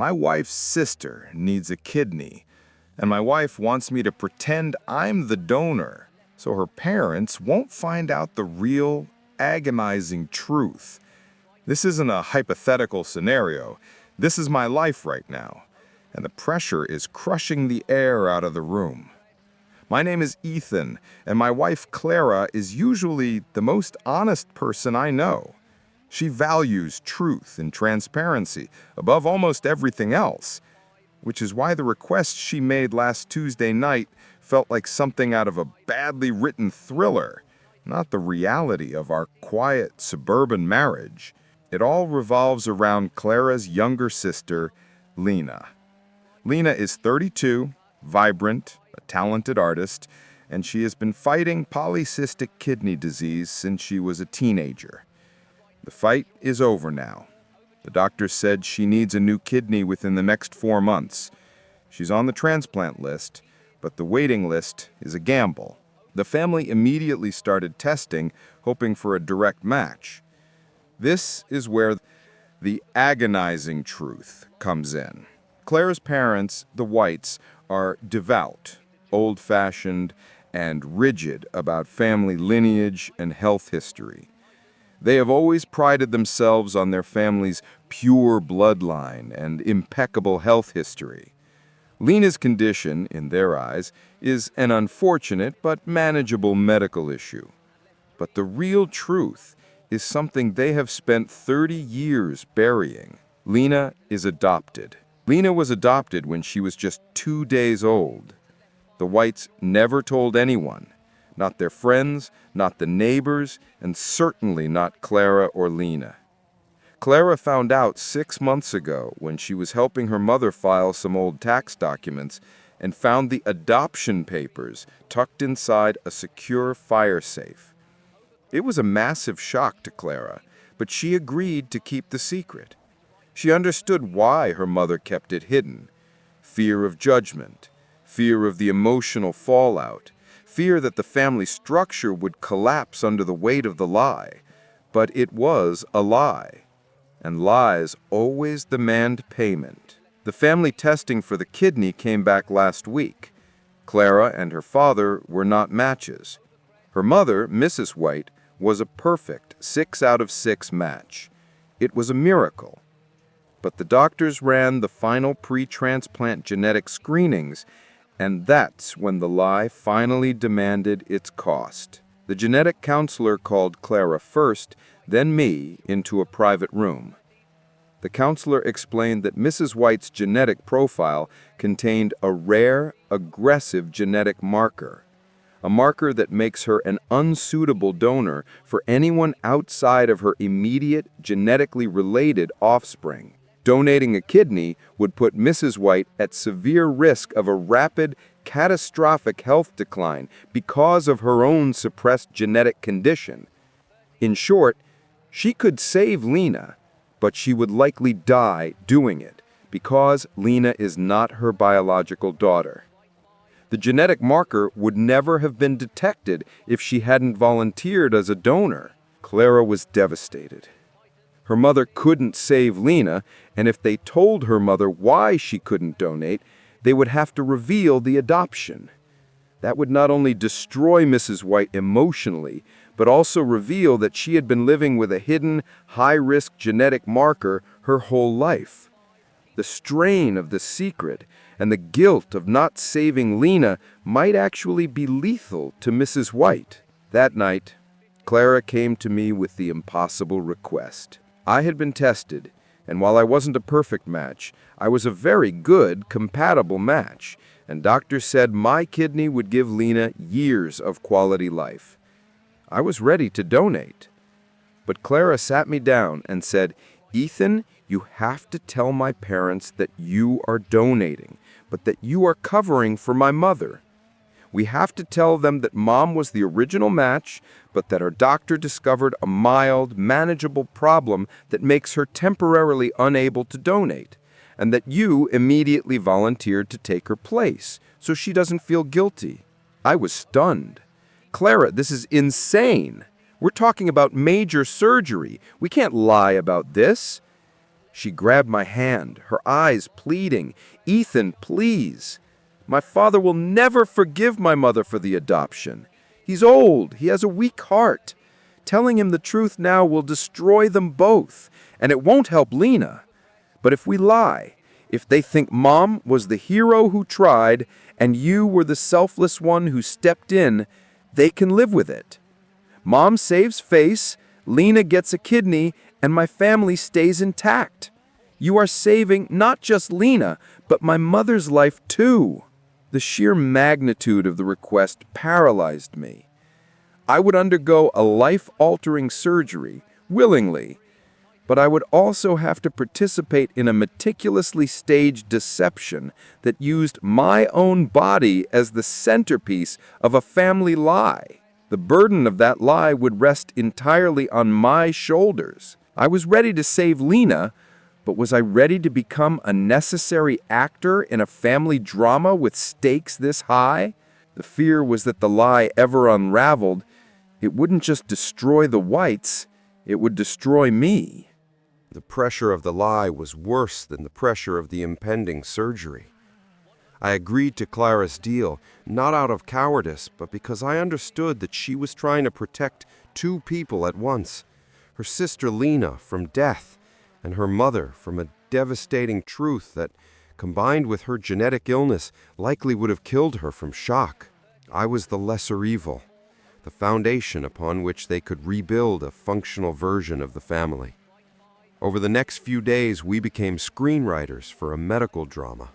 My wife's sister needs a kidney, and my wife wants me to pretend I'm the donor so her parents won't find out the real, agonizing truth. This isn't a hypothetical scenario. This is my life right now, and the pressure is crushing the air out of the room. My name is Ethan, and my wife Clara is usually the most honest person I know. She values truth and transparency above almost everything else, which is why the request she made last Tuesday night felt like something out of a badly written thriller, not the reality of our quiet suburban marriage. It all revolves around Clara's younger sister, Lena. Lena is 32, vibrant, a talented artist, and she has been fighting polycystic kidney disease since she was a teenager. The fight is over now. The doctor said she needs a new kidney within the next 4 months. She's on the transplant list, but the waiting list is a gamble. The family immediately started testing, hoping for a direct match. This is where the agonizing truth comes in. Clara's parents, the Whites, are devout, old-fashioned, and rigid about family lineage and health history. They have always prided themselves on their family's pure bloodline and impeccable health history. Lena's condition, in their eyes, is an unfortunate but manageable medical issue. But the real truth is something they have spent 30 years burying. Lena is adopted. Lena was adopted when she was just 2 days old. The Whites never told anyone. Not their friends, not the neighbors, and certainly not Clara or Lena. Clara found out 6 months ago when she was helping her mother file some old tax documents and found the adoption papers tucked inside a secure fire safe. It was a massive shock to Clara, but she agreed to keep the secret. She understood why her mother kept it hidden. Fear of judgment, fear of the emotional fallout, fear that the family structure would collapse under the weight of the lie. But it was a lie, and lies always demand payment. The family testing for the kidney came back last week. Clara and her father were not matches. Her mother, Mrs. White, was a perfect 6 out of 6 match. It was a miracle. But the doctors ran the final pre-transplant genetic screenings, and that's when the lie finally demanded its cost. The genetic counselor called Clara first, then me, into a private room. The counselor explained that Mrs. White's genetic profile contained a rare, aggressive genetic marker, a marker that makes her an unsuitable donor for anyone outside of her immediate, genetically related offspring. Donating a kidney would put Mrs. White at severe risk of a rapid, catastrophic health decline because of her own suppressed genetic condition. In short, she could save Lena, but she would likely die doing it because Lena is not her biological daughter. The genetic marker would never have been detected if she hadn't volunteered as a donor. Clara was devastated. Her mother couldn't save Lena, and if they told her mother why she couldn't donate, they would have to reveal the adoption. That would not only destroy Mrs. White emotionally, but also reveal that she had been living with a hidden, high-risk genetic marker her whole life. The strain of the secret and the guilt of not saving Lena might actually be lethal to Mrs. White. That night, Clara came to me with the impossible request. I had been tested, and while I wasn't a perfect match, I was a very good, compatible match, and doctors said my kidney would give Lena years of quality life. I was ready to donate. But Clara sat me down and said, "Ethan, you have to tell my parents that you are donating, but that you are covering for my mother. We have to tell them that Mom was the original match, but that our doctor discovered a mild, manageable problem that makes her temporarily unable to donate, and that you immediately volunteered to take her place, so she doesn't feel guilty." I was stunned. "Clara, this is insane. We're talking about major surgery. We can't lie about this." She grabbed my hand, her eyes pleading, "Ethan, please. My father will never forgive my mother for the adoption. He's old, he has a weak heart. Telling him the truth now will destroy them both, and it won't help Lena. But if we lie, if they think Mom was the hero who tried and you were the selfless one who stepped in, they can live with it. Mom saves face, Lena gets a kidney, and my family stays intact. You are saving not just Lena, but my mother's life too." The sheer magnitude of the request paralyzed me. I would undergo a life-altering surgery, willingly, but I would also have to participate in a meticulously staged deception that used my own body as the centerpiece of a family lie. The burden of that lie would rest entirely on my shoulders. I was ready to save Lena, but was I ready to become a necessary actor in a family drama with stakes this high? The fear was that the lie, ever unraveled, it wouldn't just destroy the Whites, it would destroy me. The pressure of the lie was worse than the pressure of the impending surgery. I agreed to Clara's deal, not out of cowardice, but because I understood that she was trying to protect two people at once. Her sister Lena from death, and her mother from a devastating truth that, combined with her genetic illness, likely would have killed her from shock. I was the lesser evil, the foundation upon which they could rebuild a functional version of the family. Over the next few days, we became screenwriters for a medical drama.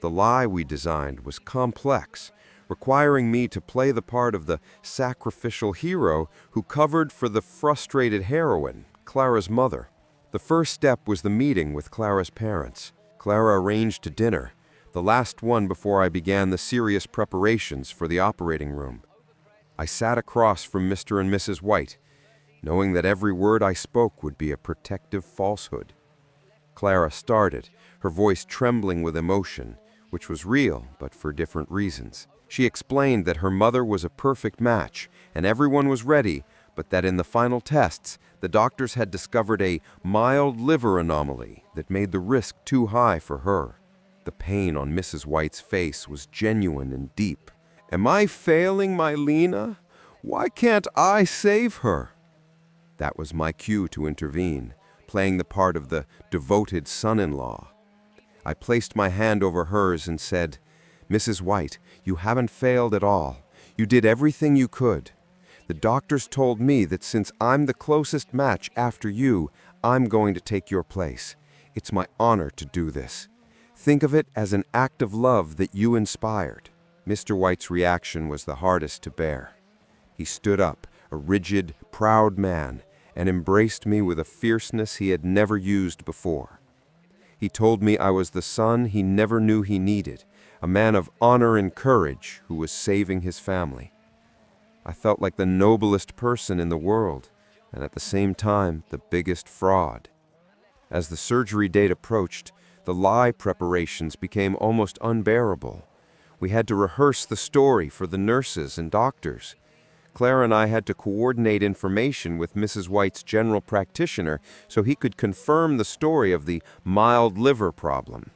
The lie we designed was complex, requiring me to play the part of the sacrificial hero who covered for the frustrated heroine, Clara's mother. The first step was the meeting with Clara's parents. Clara arranged a dinner, the last one before I began the serious preparations for the operating room. I sat across from Mr. and Mrs. White, knowing that every word I spoke would be a protective falsehood. Clara started, her voice trembling with emotion, which was real, but for different reasons. She explained that her mother was a perfect match, and everyone was ready, but that in the final tests, the doctors had discovered a mild liver anomaly that made the risk too high for her. The pain on Mrs. White's face was genuine and deep. "Am I failing my Lena? Why can't I save her?" That was my cue to intervene, playing the part of the devoted son-in-law. I placed my hand over hers and said, "Mrs. White, you haven't failed at all. You did everything you could. The doctors told me that since I'm the closest match after you, I'm going to take your place. It's my honor to do this. Think of it as an act of love that you inspired." Mr. White's reaction was the hardest to bear. He stood up, a rigid, proud man, and embraced me with a fierceness he had never used before. He told me I was the son he never knew he needed, a man of honor and courage who was saving his family. I felt like the noblest person in the world, and at the same time, the biggest fraud. As the surgery date approached, the lie preparations became almost unbearable. We had to rehearse the story for the nurses and doctors. Clara and I had to coordinate information with Mrs. White's general practitioner so he could confirm the story of the mild liver problem.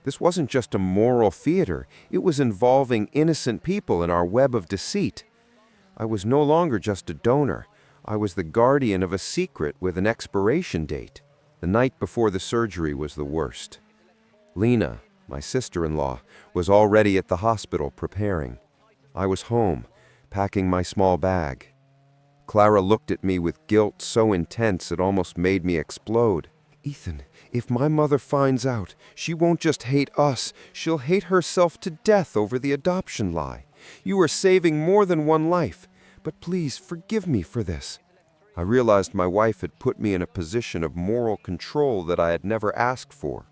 This wasn't just a moral theater, it was involving innocent people in our web of deceit. I was no longer just a donor. I was the guardian of a secret with an expiration date. The night before the surgery was the worst. Lena, my sister-in-law, was already at the hospital preparing. I was home, packing my small bag. Clara looked at me with guilt so intense it almost made me explode. "Ethan, if my mother finds out, she won't just hate us, she'll hate herself to death over the adoption lie. You are saving more than one life, but please forgive me for this." I realized my wife had put me in a position of moral control that I had never asked for.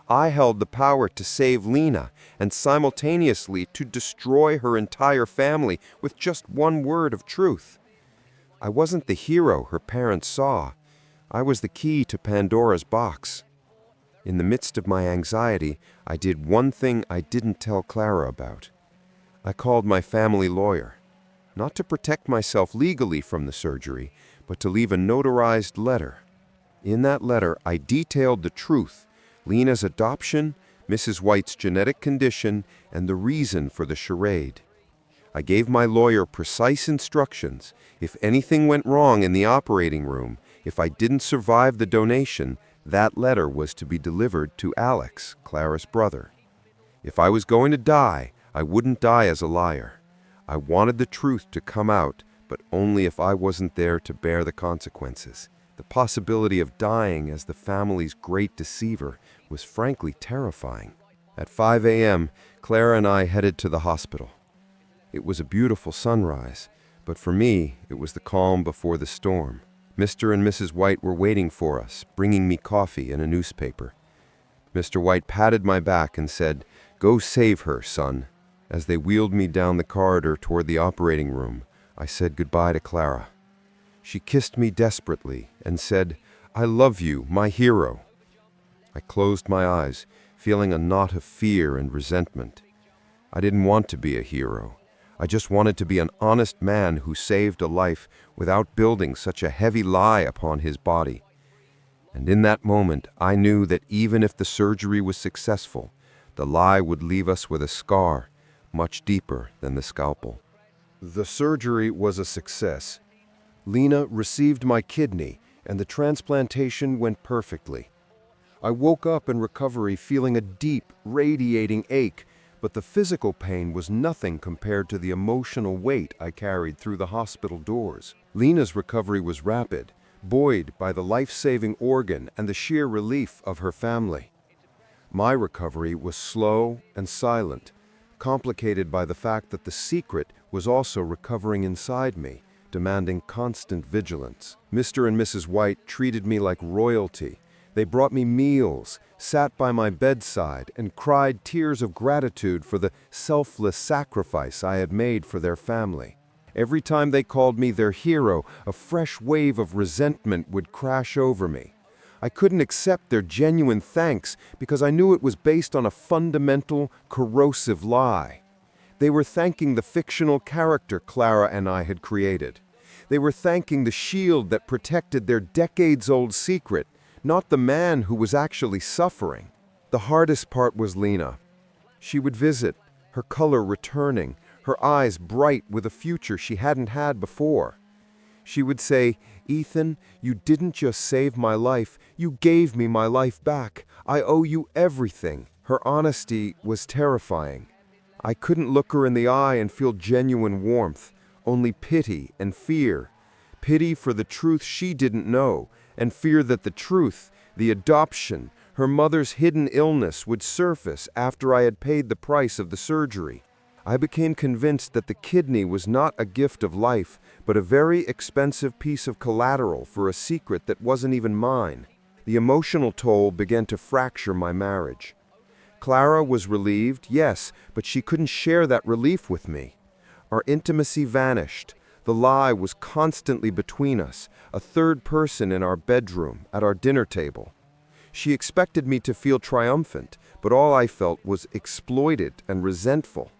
I held the power to save Lena and simultaneously to destroy her entire family with just one word of truth. I wasn't the hero her parents saw. I was the key to Pandora's box. In the midst of my anxiety, I did one thing I didn't tell Clara about. I called my family lawyer, not to protect myself legally from the surgery, but to leave a notarized letter. In that letter, I detailed the truth: Lena's adoption, Mrs. White's genetic condition, and the reason for the charade. I gave my lawyer precise instructions. If anything went wrong in the operating room, if I didn't survive the donation, that letter was to be delivered to Alex, Clara's brother. If I was going to die, I wouldn't die as a liar. I wanted the truth to come out, but only if I wasn't there to bear the consequences. The possibility of dying as the family's great deceiver was frankly terrifying. At 5 a.m., Clara and I headed to the hospital. It was a beautiful sunrise, but for me, it was the calm before the storm. Mr. and Mrs. White were waiting for us, bringing me coffee and a newspaper. Mr. White patted my back and said, "Go save her, son." As they wheeled me down the corridor toward the operating room, I said goodbye to Clara. She kissed me desperately and said, "I love you, my hero." I closed my eyes, feeling a knot of fear and resentment. I didn't want to be a hero. I just wanted to be an honest man who saved a life without building such a heavy lie upon his body. And in that moment, I knew that even if the surgery was successful, the lie would leave us with a scar much deeper than the scalpel. The surgery was a success. Lena received my kidney, and the transplantation went perfectly. I woke up in recovery feeling a deep, radiating ache, but the physical pain was nothing compared to the emotional weight I carried through the hospital doors. Lena's recovery was rapid, buoyed by the life-saving organ and the sheer relief of her family. My recovery was slow and silent, complicated by the fact that the secret was also recovering inside me, demanding constant vigilance. Mr. and Mrs. White treated me like royalty. They brought me meals, sat by my bedside, and cried tears of gratitude for the selfless sacrifice I had made for their family. Every time they called me their hero, a fresh wave of resentment would crash over me. I couldn't accept their genuine thanks because I knew it was based on a fundamental, corrosive lie. They were thanking the fictional character Clara and I had created. They were thanking the shield that protected their decades-old secret, not the man who was actually suffering. The hardest part was Lena. She would visit, her color returning, her eyes bright with a future she hadn't had before. She would say, "Ethan, you didn't just save my life, you gave me my life back. I owe you everything." Her honesty was terrifying. I couldn't look her in the eye and feel genuine warmth, only pity and fear. Pity for the truth she didn't know, and fear that the truth, the adoption, her mother's hidden illness would surface after I had paid the price of the surgery. I became convinced that the kidney was not a gift of life, but a very expensive piece of collateral for a secret that wasn't even mine. The emotional toll began to fracture my marriage. Clara was relieved, yes, but she couldn't share that relief with me. Our intimacy vanished. The lie was constantly between us, a third person in our bedroom, at our dinner table. She expected me to feel triumphant, but all I felt was exploited and resentful.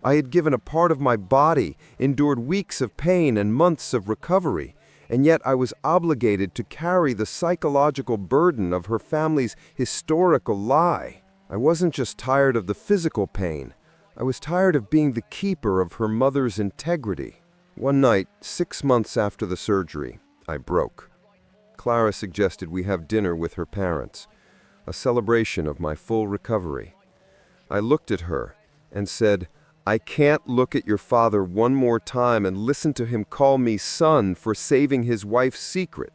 I had given a part of my body, endured weeks of pain and months of recovery, and yet I was obligated to carry the psychological burden of her family's historical lie. I wasn't just tired of the physical pain. I was tired of being the keeper of her mother's integrity. One night, 6 months after the surgery, I broke. Clara suggested we have dinner with her parents, a celebration of my full recovery. I looked at her and said, "I can't look at your father one more time and listen to him call me son for saving his wife's secret.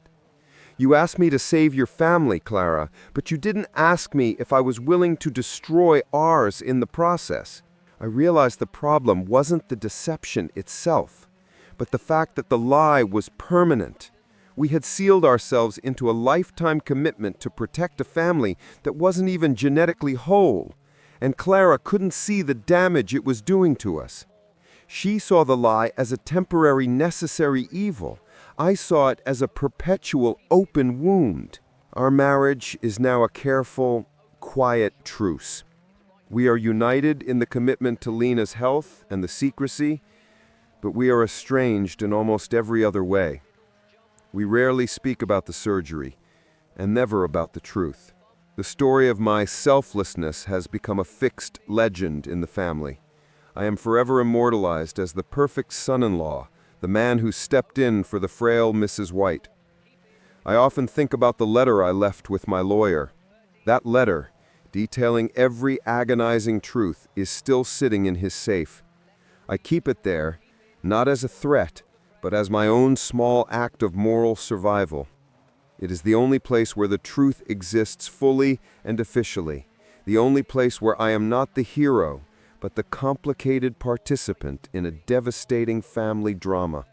You asked me to save your family, Clara, but you didn't ask me if I was willing to destroy ours in the process." I realized the problem wasn't the deception itself, but the fact that the lie was permanent. We had sealed ourselves into a lifetime commitment to protect a family that wasn't even genetically whole, and Clara couldn't see the damage it was doing to us. She saw the lie as a temporary necessary evil. I saw it as a perpetual open wound. Our marriage is now a careful, quiet truce. We are united in the commitment to Lena's health and the secrecy, but we are estranged in almost every other way. We rarely speak about the surgery, and never about the truth. The story of my selflessness has become a fixed legend in the family. I am forever immortalized as the perfect son-in-law, the man who stepped in for the frail Mrs. White. I often think about the letter I left with my lawyer. That letter, detailing every agonizing truth, is still sitting in his safe. I keep it there, not as a threat, but as my own small act of moral survival. It is the only place where the truth exists fully and officially, the only place where I am not the hero, but the complicated participant in a devastating family drama.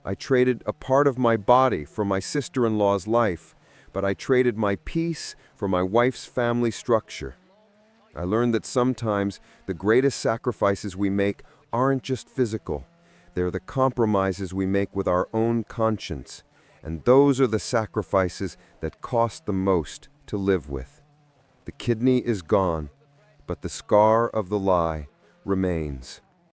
I traded a part of my body for my sister-in-law's life, but I traded my peace for my wife's family structure. I learned that sometimes the greatest sacrifices we make aren't just physical. They're the compromises we make with our own conscience, and those are the sacrifices that cost the most to live with. The kidney is gone, but the scar of the lie remains.